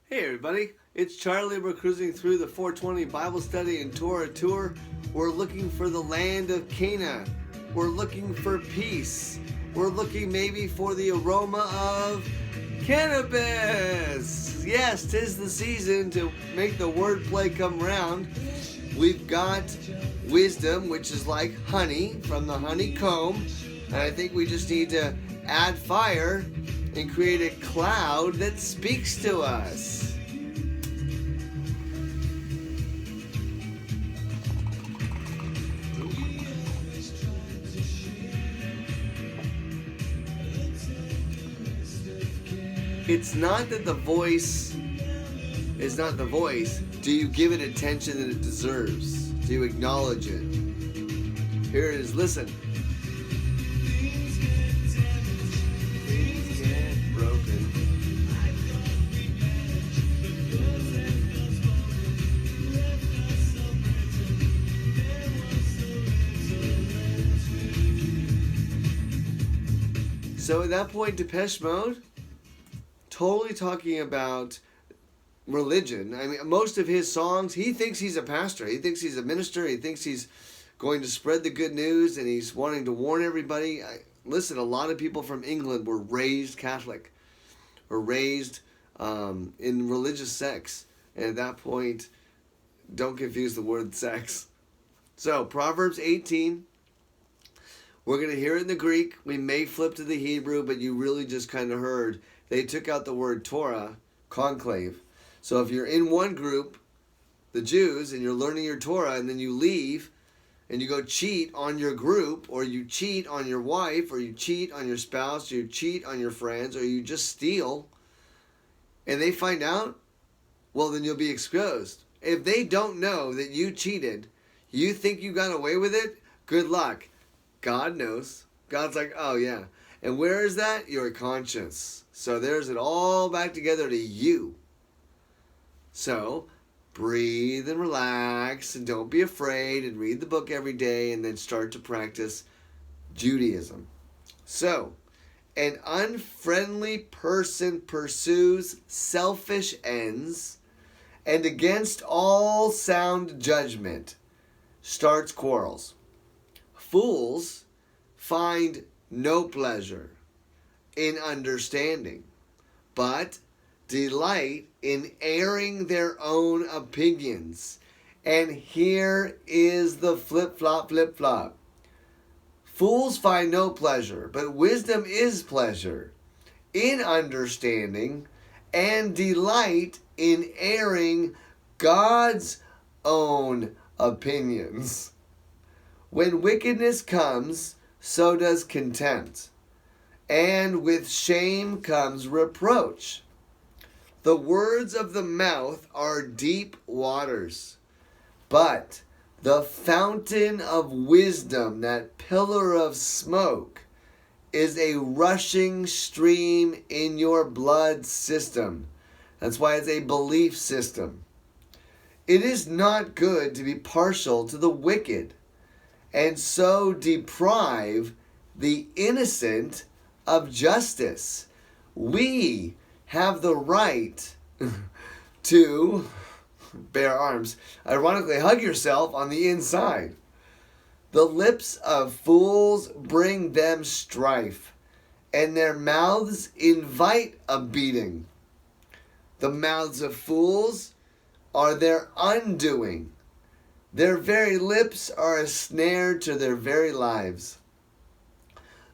Hey everybody, it's Charlie. We're cruising through the 420 Bible study and Torah tour. We're looking for the land of Cana. We're looking for peace. We're looking maybe for the aroma of cannabis. Yes, 'tis the season to make the wordplay come round. We've got wisdom, which is like honey from the honeycomb. And I think we just need to add fire and create a cloud that speaks to us. It's not that the voice is not the voice. Do you give it attention that it deserves? Do you acknowledge it? Here it is. Listen. Things get broken. So at that point, Depeche Mode, totally talking about religion. I mean, most of his songs, he thinks he's a pastor. He thinks he's a minister. He thinks he's going to spread the good news, and he's wanting to warn everybody. Listen, a lot of people from England were raised Catholic, were raised in religious sects. And at that point, don't confuse the word sex. So, Proverbs 18. We're going to hear it in the Greek. We may flip to the Hebrew, but you really just kind of heard. They took out the word Torah, conclave. So if you're in one group, the Jews, and you're learning your Torah, and then you leave, and you go cheat on your group, or you cheat on your wife, or you cheat on your spouse, or you cheat on your friends, or you just steal, and they find out, well, then you'll be exposed. If they don't know that you cheated, you think you got away with it, good luck. God knows. God's like, oh yeah. And where is that? Your conscience. So there's it all back together to you. So breathe and relax and don't be afraid and read the book every day and then start to practice Judaism. So, an unfriendly person pursues selfish ends and against all sound judgment starts quarrels. Fools find no pleasure in understanding, but delight in airing their own opinions. And here is the flip-flop. Fools find no pleasure, but wisdom is pleasure in understanding and delight in airing God's own opinions. When wickedness comes, so does contempt, and with shame comes reproach. The words of the mouth are deep waters, but the fountain of wisdom, that pillar of smoke, is a rushing stream in your blood system. That's why it's a belief system. It is not good to be partial to the wicked, and so deprive the innocent of justice. We have the right to bear arms. Ironically, hug yourself on the inside. The lips of fools bring them strife, and their mouths invite a beating. The mouths of fools are their undoing. Their very lips are a snare to their very lives.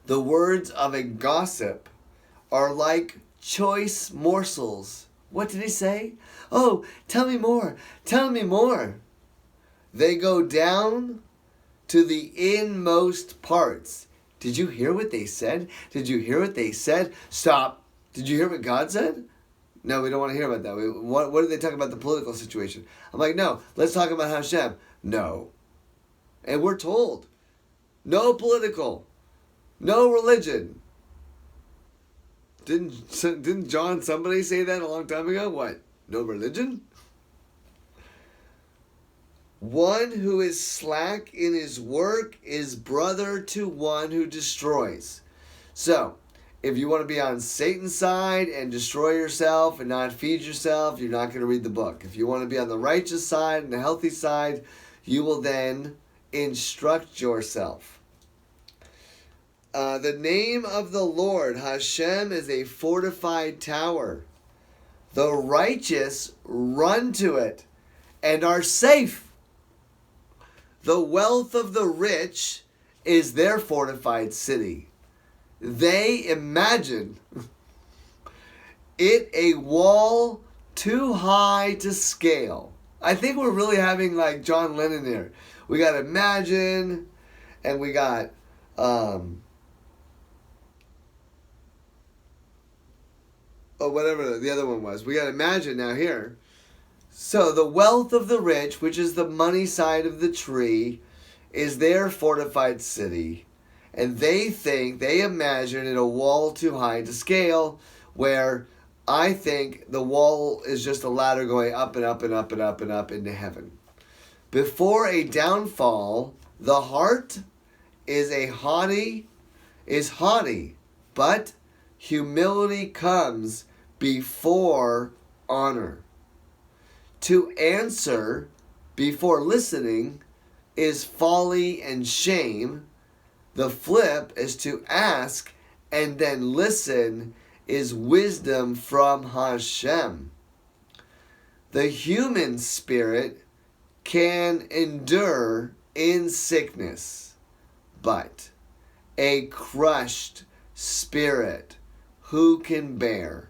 The words of a gossip are like choice morsels. What did he say? Oh, tell me more. Tell me more. They go down to the inmost parts. Did you hear what they said? Did you hear what they said? Stop. Did you hear what God said? No, we don't want to hear about that. What did they talk about the political situation? I'm like, no, let's talk about Hashem. No. And we're told, no political, no religion. Didn't John somebody say that a long time ago? What? No religion? One who is slack in his work is brother to one who destroys. So, if you want to be on Satan's side and destroy yourself and not feed yourself, you're not going to read the book. If you want to be on the righteous side and the healthy side, you will then instruct yourself. The name of the Lord, Hashem, is a fortified tower. The righteous run to it and are safe. The wealth of the rich is their fortified city. They imagine it a wall too high to scale. I think we're really having like John Lennon here. We got imagine, and we got whatever the other one was. We got imagine now here. So the wealth of the rich, which is the money side of the tree, is their fortified city. And they imagine it a wall too high to scale, where I think the wall is just a ladder going up and up and up and up and up into heaven. Before a downfall, the heart is haughty, but humility comes before honor. To answer before listening is folly and shame. The flip is to ask and then listen is wisdom from Hashem. The human spirit can endure in sickness, but a crushed spirit who can bear?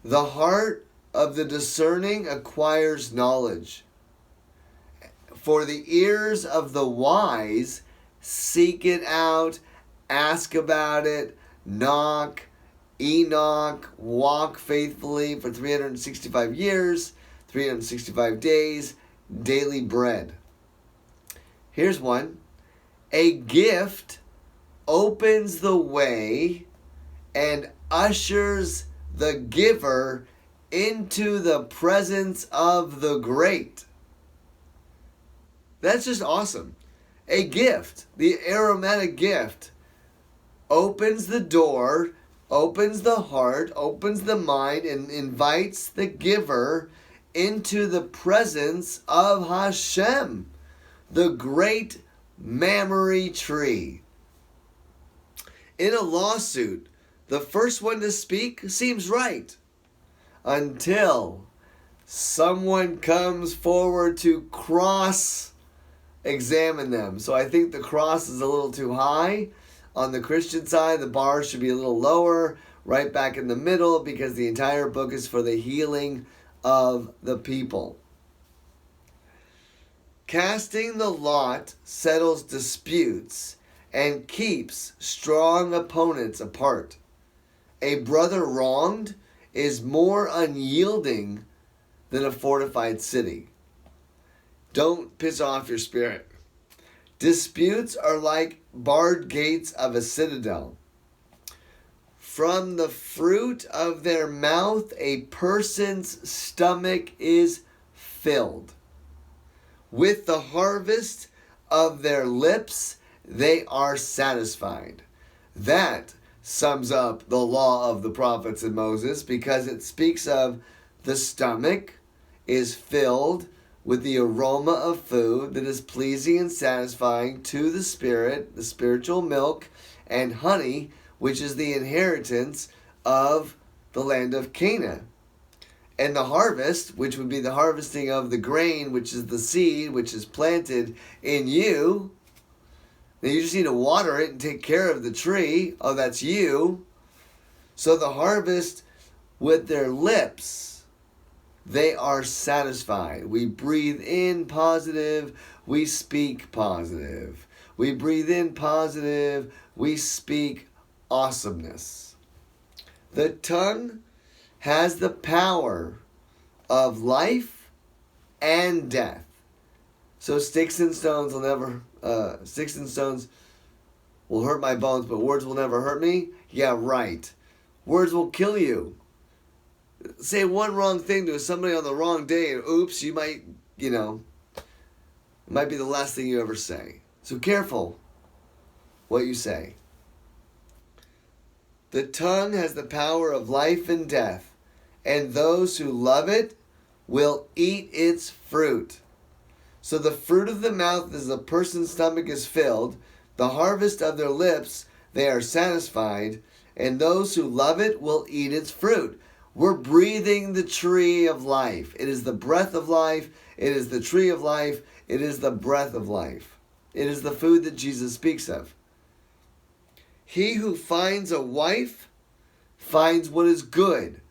The heart of the discerning acquires knowledge, for the ears of the wise seek it out, ask about it, knock, Enoch, walk faithfully for 365 years, 365 days, daily bread. Here's one. A gift opens the way and ushers the giver into the presence of the great. That's just awesome. A gift, the aromatic gift, opens the door, opens the heart, opens the mind, and invites the giver into the presence of Hashem, the great mammary tree. In a lawsuit, the first one to speak seems right until someone comes forward to cross-examine them. So I think the cross is a little too high. On the Christian side, the bar should be a little lower, right back in the middle, because the entire book is for the healing of the people. Casting the lot settles disputes and keeps strong opponents apart. A brother wronged is more unyielding than a fortified city. Don't piss off your spirit. Disputes are like barred gates of a citadel. From the fruit of their mouth, a person's stomach is filled. With the harvest of their lips, they are satisfied. That sums up the law of the prophets and Moses, because it speaks of the stomach is filled with the aroma of food that is pleasing and satisfying to the spirit, the spiritual milk, and honey, which is the inheritance of the land of Cana. And the harvest, which would be the harvesting of the grain, which is the seed, which is planted in you. Now you just need to water it and take care of the tree. Oh, that's you. So the harvest with their lips, they are satisfied. We breathe in positive, we speak positive. We breathe in positive, we speak awesomeness. The tongue has the power of life and death. So sticks and stones will hurt my bones, but words will never hurt me? Yeah, right. Words will kill you. Say one wrong thing to somebody on the wrong day, and oops, you might, it might be the last thing you ever say. So careful what you say. The tongue has the power of life and death, and those who love it will eat its fruit. So the fruit of the mouth as the person's stomach is filled, the harvest of their lips they are satisfied, and those who love it will eat its fruit. We're breathing the tree of life. It is the breath of life. It is the tree of life. It is the breath of life. It is the food that Jesus speaks of. He who finds a wife finds what is good.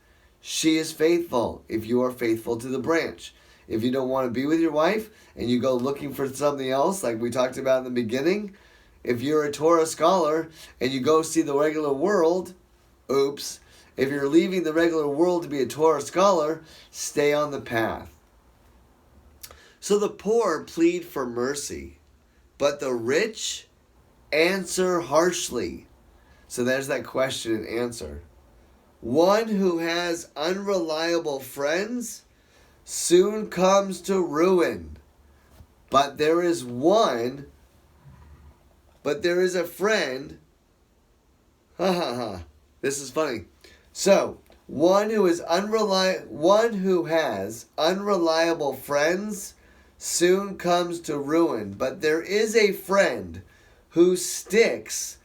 She is faithful if you are faithful to the branch. If you don't want to be with your wife and you go looking for something else, like we talked about in the beginning, if you're a Torah scholar and you go see the regular world, oops, if you're leaving the regular world to be a Torah scholar, stay on the path. So the poor plead for mercy, but the rich answer harshly. So there's that question and answer. One who has unreliable friends soon comes to ruin. But there is a friend. This is funny. So, one who has unreliable friends soon comes to ruin. But there is a friend who sticks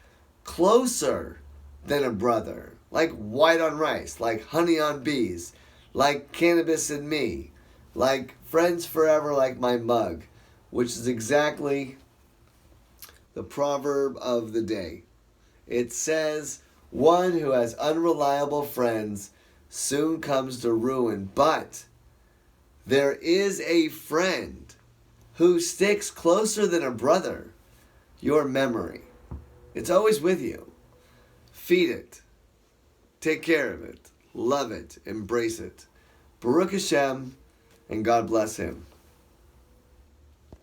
closer than a brother. Like white on rice, like honey on bees, like cannabis and me, like friends forever, like my mug, which is exactly the proverb of the day. It says, one who has unreliable friends soon comes to ruin, but there is a friend who sticks closer than a brother, your memory. It's always with you. Feed it. Take care of it. Love it. Embrace it. Baruch Hashem, and God bless him.